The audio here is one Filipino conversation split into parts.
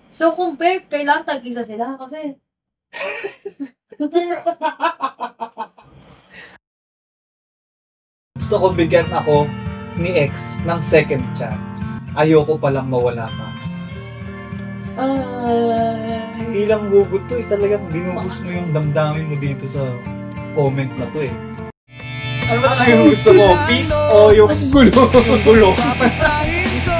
So, compare, kailangan tag-isa sila kasi... Gusto ko bigyan ako ni ex ng second chance. Ayoko palang mawala ka. Hindi lang hugot to eh. Talagang binuhos mo yung damdamin mo dito sa comment na to eh. Ano ba yung gusto mo? Peace o yung gulo? Yung gulo. Babasahin ko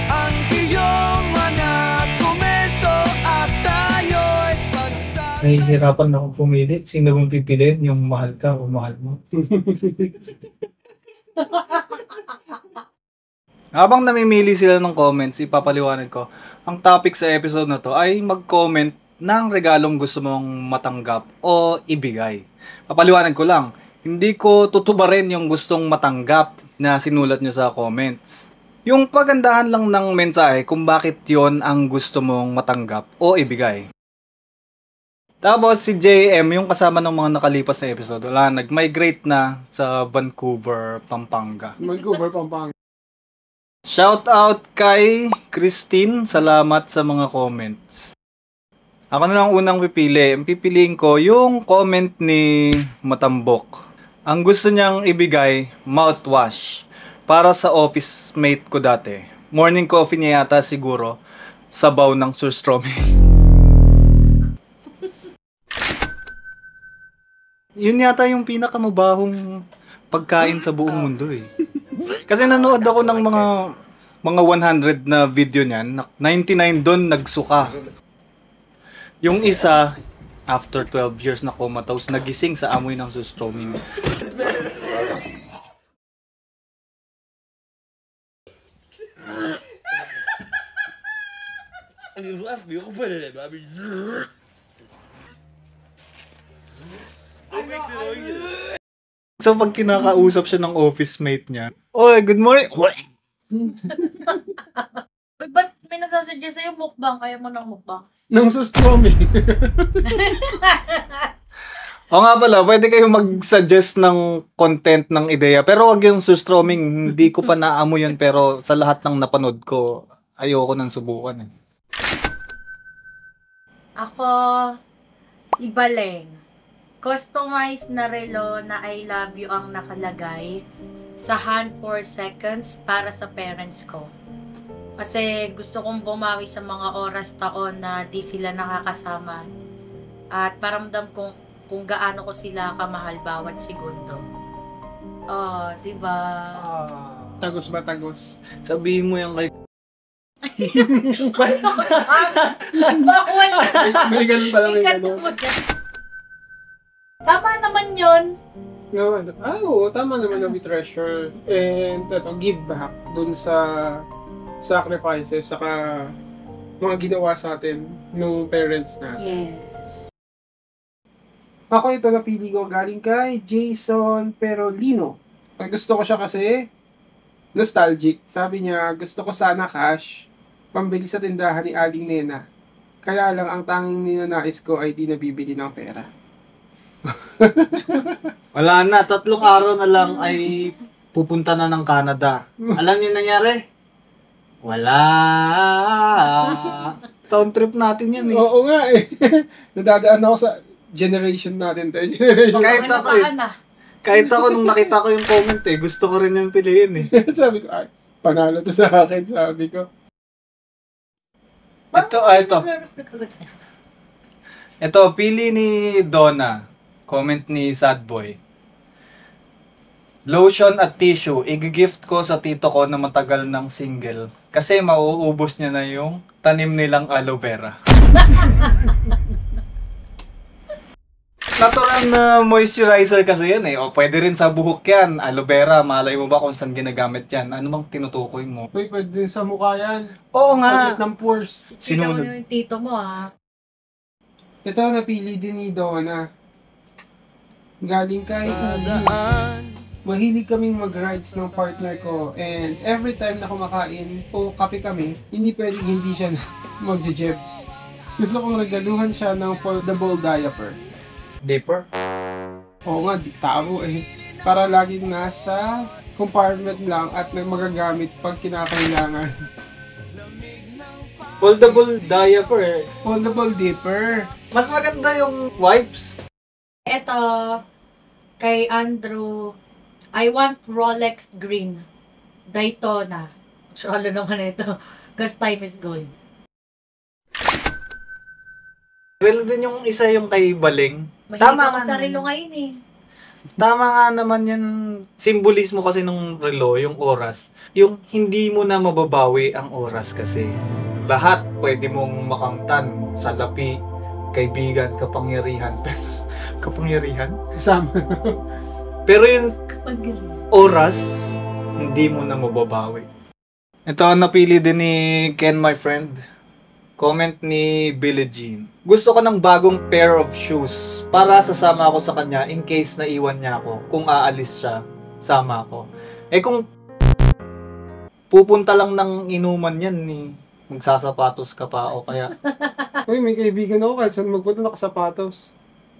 ang iyong mga komento at tayo'y pagsasama. Nahihirapan na akong pumili. Sino mong pipiliin? Yung mahal ka o mahal mo? Habang namimili sila ng comments, ipapaliwanag ko. Ang topic sa episode na to ay mag-comment ng regalong gusto mong matanggap o ibigay. Papaliwanag ko lang, hindi ko tutubarin yung gustong matanggap na sinulat nyo sa comments. Yung pagandahan lang ng mensahe kung bakit yon ang gusto mong matanggap o ibigay. Tapos si JM, yung kasama ng mga nakalipas na episode, nag-migrate na sa Vancouver, Pampanga. Vancouver, Pampanga. Shout out kay Christine, salamat sa mga comments. Ako na lang unang pipili. Ang pipiliin ko yung comment ni Matambok. Ang gusto niyang ibigay, mouthwash. Para sa office mate ko dati. Morning coffee niya yata siguro. Sabaw ng surströmming. Yun yata yung pinakamabahong pagkain sa buong mundo eh. Kasi nanood ako ng mga 100 na video niyan, 99 doon nagsuka. Yung isa, after 12 years na comatose, nagising sa amoy ng surströmming. So pag kinakausap siya ng office mate niya, "Oy, good morning." Ba't may nagsasuggest sa'yo mukbang? Kaya mo ng mukbang? Nang surströmming. O nga pala, pwede kayong mag-suggest ng content ng ideya. Pero wag yung surströmming, hindi ko pa naamoy yun. Pero sa lahat ng napanood ko, ayoko nang subukan eh. Ako, si Baleng. Customized na relo na I love you ang nakalagay sa hand for seconds para sa parents ko. Kasi gusto kong bumawi sa mga oras taon na di sila nakakasama. At paramdam kung gaano ko sila kamahal bawat segundo. Oh, diba? Tagos ba tagos? Sabihin mo yung kay... Bawal! May ganun pala, may ganun. Tama naman yun. No, oo, tama naman na we treasure and give back dun sa sacrifices saka mga ginawa sa atin ng parents natin. Yes. Ako ito napili ko galing kay Jason Perolino. Ang gusto ko siya kasi nostalgic. Sabi niya, gusto ko sana cash pambili sa tindahan ni Aling Nena. Kaya lang ang tanging ninanais ko ay di nabibili ng pera. Wala na, 3 araw na lang ay pupunta na ng Canada. Alam niyo nangyari? Wala. Sound trip natin yan eh. Oo nga eh. Nadadaan ako sa generation natin. Generation. Kahit ako nung nakita ko yung comment eh, gusto ko rin yung piliin eh. Sabi ko, ay, panalo to sa akin, sabi ko. Ito, pili ni Donna. Comment ni Sadboy. Lotion at tissue, i-gift ko sa tito ko na matagal ng single. Kasi mauubos niya na yung tanim nilang aloe vera. Natural na moisturizer kasi yan eh. O pwede rin sa buhok yan. Aloe vera, malay mo ba kung saan ginagamit yan? Ano bang tinutukoy mo? Uy, pwede din sa mukha yan. Oo nga. Pagkat ng pores. Sinunod. Yung tito mo ha. Ito, napili din ni Donna. Galing kay mahilig kaming mag-rides ng partner ko and every time na kumakain o kape kami, hindi pwedeng hindi siya mag-jebs. Gusto kong regaluhan siya ng foldable diaper. Dipper? Oo nga, tao eh. Para laging nasa compartment lang at magagamit pag kinakailangan. Foldable diaper eh. Foldable dipper. Mas maganda yung wipes. Eto, kay Andrew, I want Rolex Green. Daytona. So, ano naman ito? Because time is gold. Well, din yung isa yung kay Baling. Mahilig ako sa relo ngayon eh. Tama nga naman yan. Simbolismo kasi ng relo, yung oras. Yung hindi mo na mababawi ang oras kasi. Lahat pwede mong makamtan. Salapi, kaibigan, kapangyarihan. Kapangyarihan? Kasama. Pero yung Pag-galing. oras, hindi mo na mababawi. Ito ang napili din ni Ken, my friend. Comment ni Billie Jean. Gusto ko ng bagong pair of shoes para sasama ako sa kanya in case na iwan niya ako. Kung aalis siya, sama ako. Eh kung pupunta lang ng inuman yan ni magsasapatos ka pa o kaya Uy, may kaibigan ako kahit saan magpunta nakasapatos.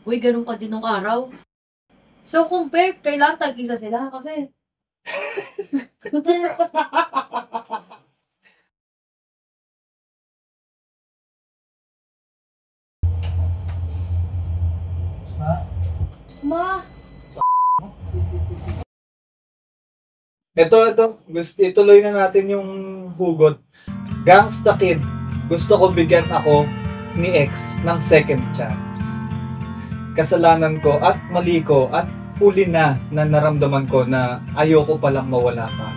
Uy, ganun ka din nung araw. So, compare, kailangan tag-isa sila kasi. Ma, Ito. Gusto ituloy na natin yung hugot. Gangsta Kid. Gusto ko bigyan ako ni ex ng second chance. Kasalanan ko at mali ko at huli na naramdaman ko na ayoko palang mawala ka.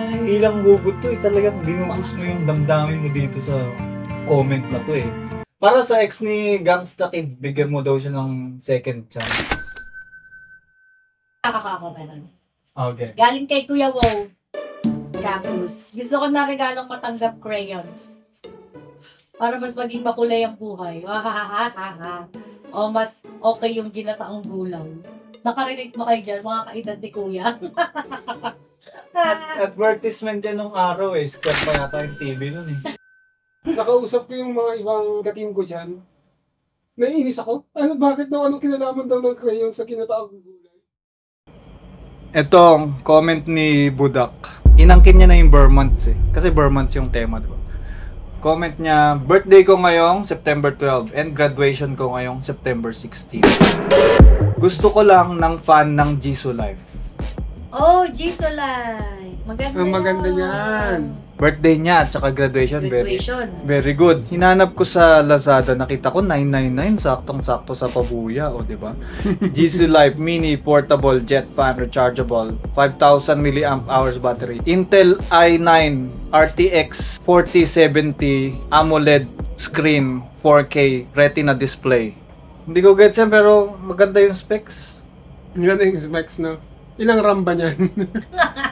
Hindi lang hugot to eh. Talagang binuhos mo yung damdamin mo dito sa comment na to eh. Para sa ex ni Gangsta Kid, bigyan mo daw siya ng second chance. nakakako meron. Okay. Galing kay Kuya Wow. Cactus. Gusto ko na regalong matanggap crayons. Para mas maging makulay ang buhay. O mas okay yung ginataang gulaw. Nakarelate mo kayo dyan, mga kaedad ni Kuya. Advertisement yan nung araw eh. Square pa yata yung TV nun eh. Nakausap ko yung mga ibang ka-team ko dyan. Naiinis ako. Ano, bakit daw anong kinalaman daw ng crayon sa kinataang gulay? Ito, comment ni Budak. Inangkin niya na yung Burmonths eh. Kasi Burmonths yung tema, diba? Comment niya, birthday ko ngayong September 12 and graduation ko ngayong September 16. Gusto ko lang ng fan ng Jisoo Life. Oh, Jisolay. Maganda Ang maganda yun. niyan. Birthday niya at saka graduation. Graduation. Very good. Hinanap ko sa Lazada, nakita ko 999, saktong-sakto sa pabuya, o di ba? Jisoo Life Mini Portable Jet Fan Rechargeable, 5000 mAh battery. Intel i9 RTX 4070 AMOLED screen 4K Retina display. Hindi ko gets yan pero maganda yung specs. Yan yung specs, no? Ilang RAM ba niyan?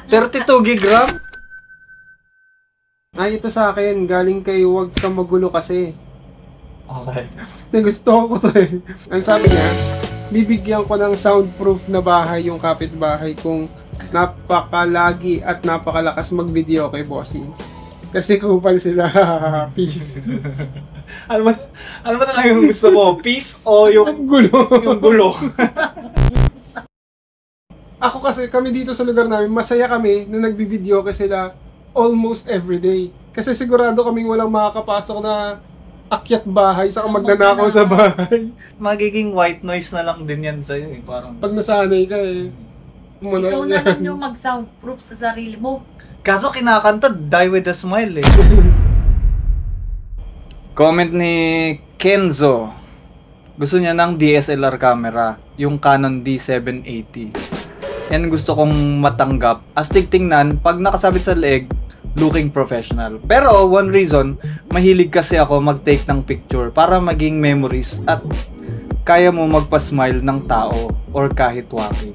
32 gig RAM. Ay, ito sa akin. Galing kay Huwag Kang Magulo kasi. Okay. Nagustuhan ko to eh. Ang sabi niya, bibigyan ko ng soundproof na bahay yung kapitbahay kung napakalagi at napakalakas mag-video kay Bossing. Kasi kupal sila. Peace. Ano ba talaga yung gusto mo? Peace o yung Gulo. yung gulo? Ako kasi, kami dito sa lugar namin, masaya kami na nagbi-video kasi sila almost every day. Kasi sigurado kaming walang makakapasok na akyat bahay sa magnanakaw sa bahay. Magiging white noise na lang din yan sa'yo eh. Parang... Pag nasanay ka eh. Ikaw na lang yung mag-soundproof sa sarili mo. Kaso kinakanta, die with a smile eh. Comment ni Kenzo. Gusto niya ng DSLR camera. Yung Canon D780. Yan gusto kong matanggap. Astig tingnan, pag nakasabit sa leeg, looking professional. Pero one reason, mahilig kasi ako mag-take ng picture para maging memories at kaya mo magpa-smile ng tao or kahit waki.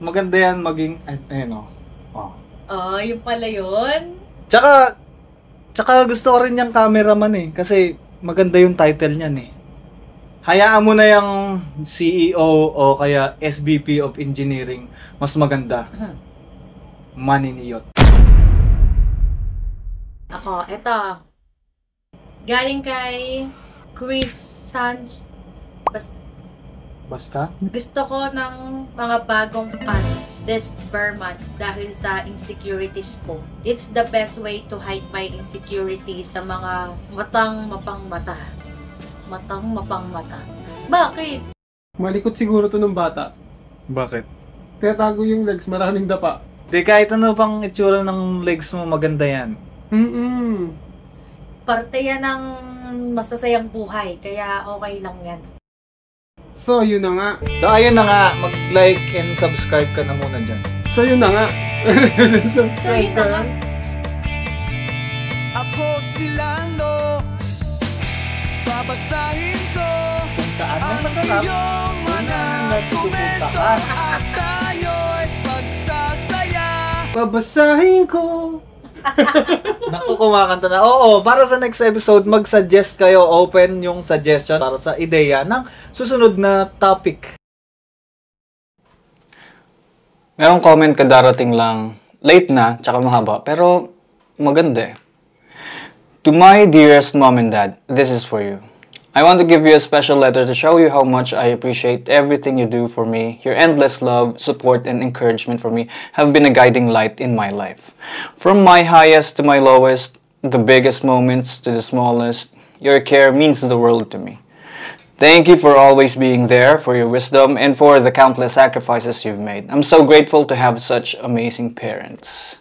Maganda yan maging, ayun o. Oh. Oh, yung pala yun. Tsaka gusto ko rin yung cameraman eh. Kasi maganda yung title niyan eh. Hayaan mo na yung CEO o kaya SVP of Engineering. Mas maganda. Maniniyot. Ako, eto. Galing kay Chris Basta? Gusto ko ng mga bagong pants this bare months dahil sa insecurities ko. It's the best way to hide my insecurities sa mga matang mapangmata. Matang mapangmata. Bakit? Malikot siguro to ng bata. Bakit? Tinatago yung legs, maraming dapa. Di kahit ano pang itsura ng legs mo, maganda yan. Parte yan ng masasayang buhay, kaya okay lang yan. So, yun na nga. So ayun na nga, mag-like and subscribe ka na muna dyan. So, yun na nga. So yun na nga. Ako si Lando, babasahin ko Kung saan ang masarap, iyong mga komento at tayo'y pagsasaya. Babasahin ko. Naku, kumakanta na. Oo, para sa next episode, mag-suggest kayo. Open yung suggestion para sa ideya ng susunod na topic. Merong comment ka darating lang. Late na, tsaka mahaba. Pero maganda eh. To my dearest mom and dad, this is for you. I want to give you a special letter to show you how much I appreciate everything you do for me. Your endless love, support, and encouragement for me have been a guiding light in my life. From my highest to my lowest, the biggest moments to the smallest, your care means the world to me. Thank you for always being there, for your wisdom, and for the countless sacrifices you've made. I'm so grateful to have such amazing parents.